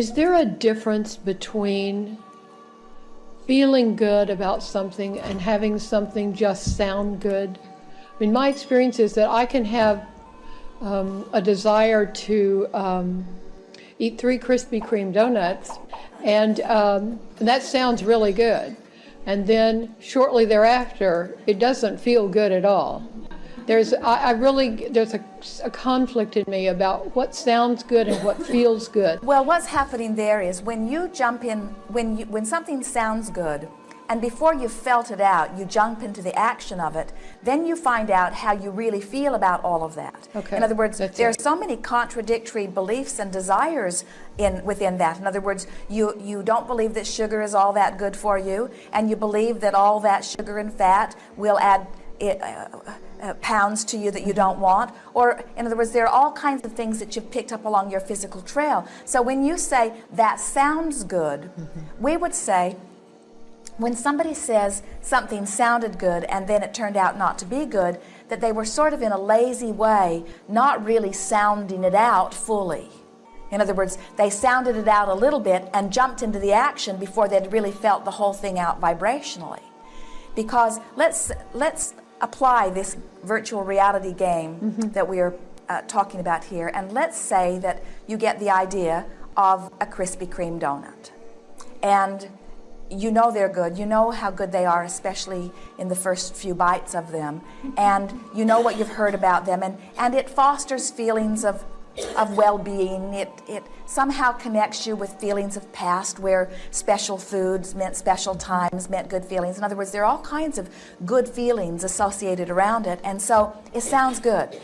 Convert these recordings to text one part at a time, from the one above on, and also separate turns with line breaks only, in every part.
Is there a difference between feeling good about something and having something just sound good? I mean, my experience is that I can have a desire to eat 3 Krispy Kreme donuts, and that sounds really good. And then shortly thereafter, it doesn't feel good at all. There's a conflict in me about what sounds good and what feels good.
Well, what's happening there is when you jump in, when something sounds good, and before you've felt it out, you jump into the action of it, then you find out how you really feel about all of that.
Okay.
In other words, there are so many contradictory beliefs and desires within that. In other words, you don't believe that sugar is all that good for you, and you believe that all that sugar and fat will add pounds to you that you don't want. Or, in other words, there are all kinds of things that you've picked up along your physical trail. So when you say, that sounds good, we would say, when somebody says something sounded good and then it turned out not to be good, that they were sort of in a lazy way, not really sounding it out fully. In other words, they sounded it out a little bit and jumped into the action before they'd really felt the whole thing out vibrationally. Because let's apply this virtual reality game that we are talking about here, and let's say that you get the idea of a Krispy Kreme donut. And you know they're good, you know how good they are, especially in the first few bites of them, and you know what you've heard about them, and it fosters feelings of well-being. It somehow connects you with feelings of past where special foods meant special times, meant good feelings. In other words, there are all kinds of good feelings associated around it, and so it sounds good.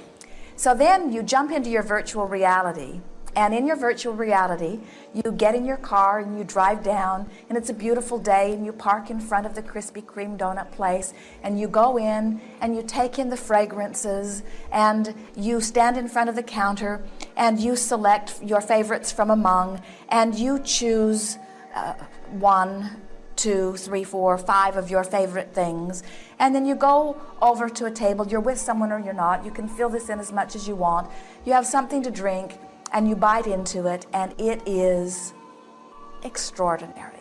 So then you jump into your virtual reality, and in your virtual reality, you get in your car and you drive down, and it's a beautiful day, and you park in front of the Krispy Kreme donut place, and you go in and you take in the fragrances, and you stand in front of the counter and you select your favorites from among, and you choose 1, 2, 3, 4, 5 of your favorite things, and then you go over to a table. You're with someone or you're not. You can fill this in as much as you want. You have something to drink, and you bite into it, and it is extraordinary.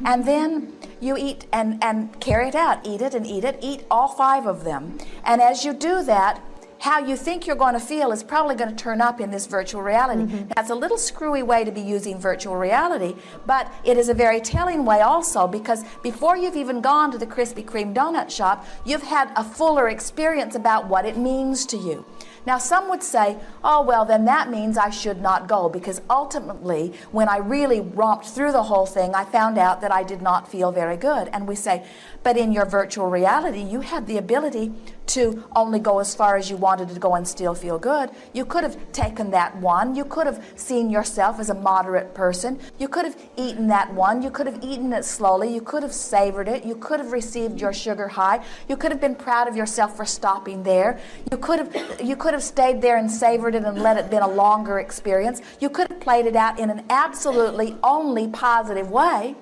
And then you eat and carry it out. Eat it and eat it. Eat all 5 of them. And as you do that, how you think you're going to feel is probably going to turn up in this virtual reality. That's a little screwy way to be using virtual reality, but it is a very telling way also, because before you've even gone to the Krispy Kreme donut shop, you've had a fuller experience about what it means to you. Now, some would say, oh, well, then that means I should not go, because ultimately, when I really romped through the whole thing, I found out that I did not feel very good. And we say, but in your virtual reality, you had the ability to only go as far as you wanted to go and still feel good. You could have taken that one. You could have seen yourself as a moderate person. You could have eaten that one. You could have eaten it slowly. You could have savored it. You could have received your sugar high. You could have been proud of yourself for stopping there. You could have stayed there and savored it and let it been a longer experience. You could have played it out in an absolutely only positive way.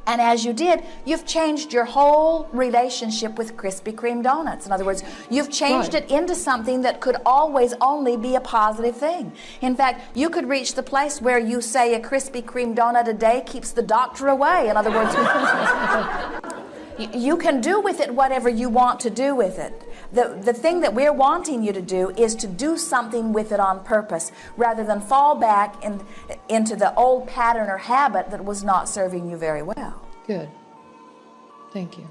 And as you did, you've changed your whole relationship with Krispy Kreme donuts. In other words, you've changed it into something that could always only be a positive thing. In fact, you could reach the place where you say a Krispy Kreme donut a day keeps the doctor away. In other words, you can do with it whatever you want to do with it. The thing that we're wanting you to do is to do something with it on purpose, rather than fall back into the old pattern or habit that was not serving you very well.
Good. Thank you.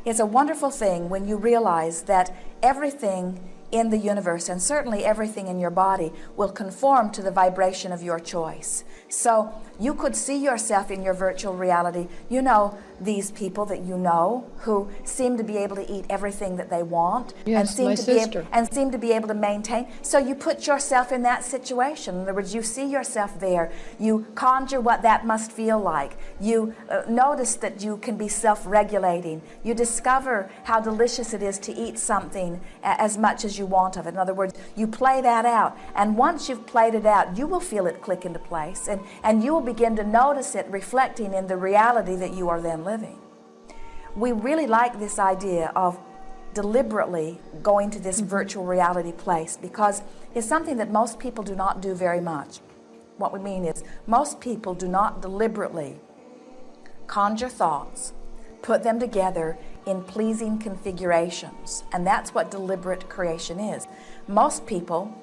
It's a wonderful thing when you realize that everything in the universe, and certainly everything in your body, will conform to the vibration of your choice. So you could see yourself in your virtual reality. You know these people that you know who seem to be able to eat everything that they want,
yes,
and seem to be able to maintain. So you put yourself in that situation. In other words, you see yourself there. You conjure what that must feel like. You notice that you can be self-regulating. You discover how delicious it is to eat something as much as you want of it. In other words, you play that out, and once you've played it out, you will feel it click into place, and you will begin to notice it reflecting in the reality that you are then living. We really like this idea of deliberately going to this virtual reality place, because it's something that most people do not do very much. what we mean is most people do not deliberately conjure thoughts, put them together in pleasing configurations. And that's what deliberate creation is. Most people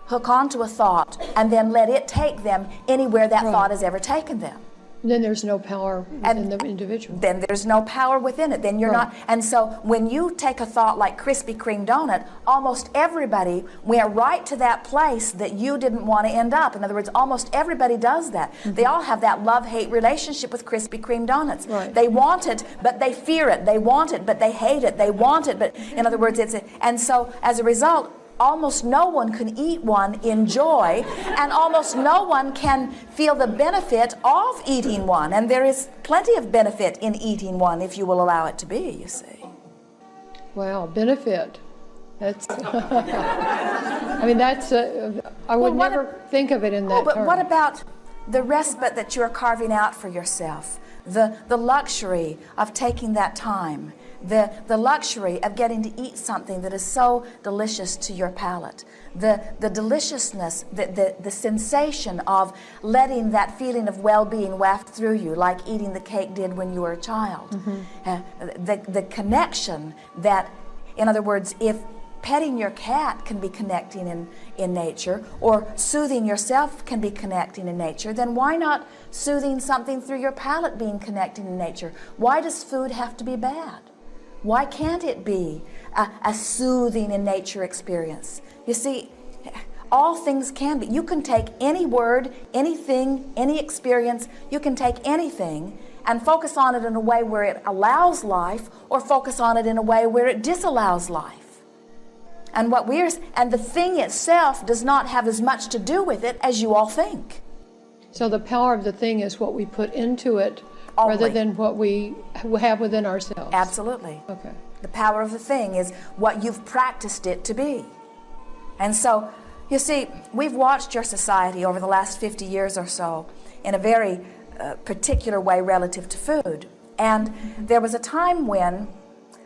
hook onto a thought and then let it take them anywhere that thought has ever taken them.
And then there's no power within the individual.
Then there's no power within it. Then you're not. And so when you take a thought like Krispy Kreme donut, almost everybody went right to that place that you didn't want to end up. In other words, almost everybody does that. They all have that love-hate relationship with Krispy Kreme donuts. They want it, but they fear it. They want it, but they hate it. They want it, but in other words, and so as a result, almost no one can eat one in joy, and almost no one can feel the benefit of eating one. And there is plenty of benefit in eating one if you will allow it to be, you see.
Wow, benefit. That's, I mean, that's, I would never think of it in that
but
term.
what about the respite that you're carving out for yourself? The luxury of taking that time. The luxury of getting to eat something that is so delicious to your palate. The deliciousness, the sensation of letting that feeling of well-being waft through you, like eating the cake did when you were a child. The connection that, in other words, if petting your cat can be connecting in nature, or soothing yourself can be connecting in nature, then why not soothing something through your palate being connecting in nature? Why does food have to be bad? Why can't it be a soothing in nature experience? You see, all things can be. You can take any word, anything, any experience, you can take anything and focus on it in a way where it allows life, or focus on it in a way where it disallows life. And the thing itself does not have as much to do with it as you all think.
So the power of the thing is what we put into it,
Only.
rather than what we have within ourselves.
Absolutely.
Okay.
The power of the thing is what you've practiced it to be. And so, you see, we've watched your society over the last 50 years or so in a very particular way relative to food. And there was a time when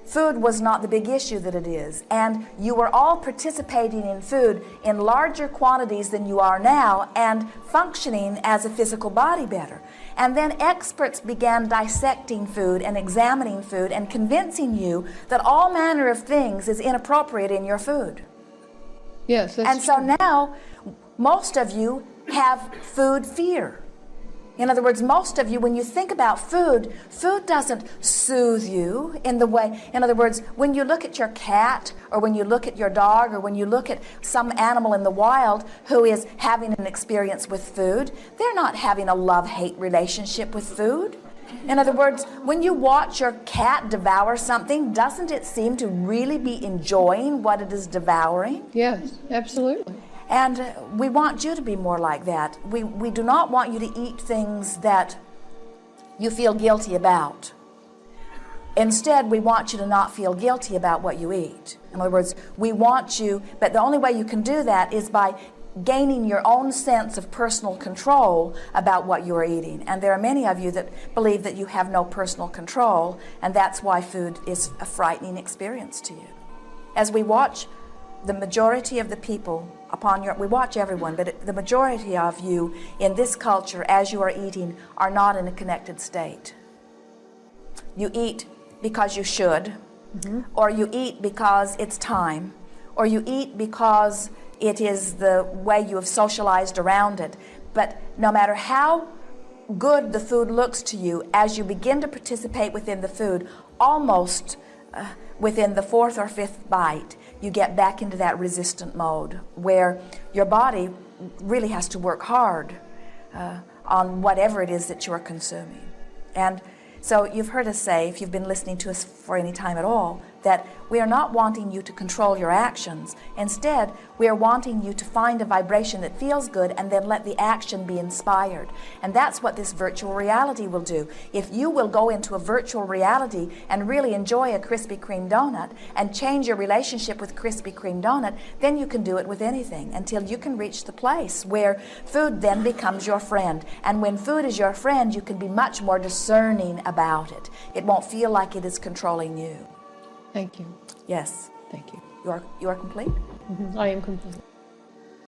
food was not the big issue that it is, and you were all participating in food in larger quantities than you are now, and functioning as a physical body better. And then experts began dissecting food and examining food and convincing you that all manner of things is inappropriate in your food.
Yes, that's
And so
true.
now most of you have food fear. In other words, most of you, when you think about food, food doesn't soothe you in the way. In other words, when you look at your cat, or when you look at your dog, or when you look at some animal in the wild who is having an experience with food, they're not having a love-hate relationship with food. In other words, when you watch your cat devour something, doesn't it seem to really be enjoying what it is devouring?
Yes, absolutely.
And we want you to be more like that. We do not want you to eat things that you feel guilty about. Instead, we want you to not feel guilty about what you eat. In other words, we want you, but the only way you can do that is by gaining your own sense of personal control about what you are eating. And there are many of you that believe that you have no personal control, and that's why food is a frightening experience to you. As we watch the majority of the people we watch everyone, but the majority of you in this culture, as you are eating, are not in a connected state. You eat because you should, or you eat because it's time, or you eat because it is the way you have socialized around it. But no matter how good the food looks to you, as you begin to participate within the food, almost within the fourth or fifth bite, you get back into that resistant mode where your body really has to work hard on whatever it is that you're consuming. And so you've heard us say, if you've been listening to us for any time at all, that we are not wanting you to control your actions. Instead, we are wanting you to find a vibration that feels good and then let the action be inspired. And that's what this virtual reality will do. If you will go into a virtual reality and really enjoy a Krispy Kreme donut and change your relationship with Krispy Kreme donut, then you can do it with anything until you can reach the place where food then becomes your friend. And when food is your friend, you can be much more discerning about it. It won't feel like it is controlling you.
Thank you.
Yes.
Thank you.
You are complete?
I am complete.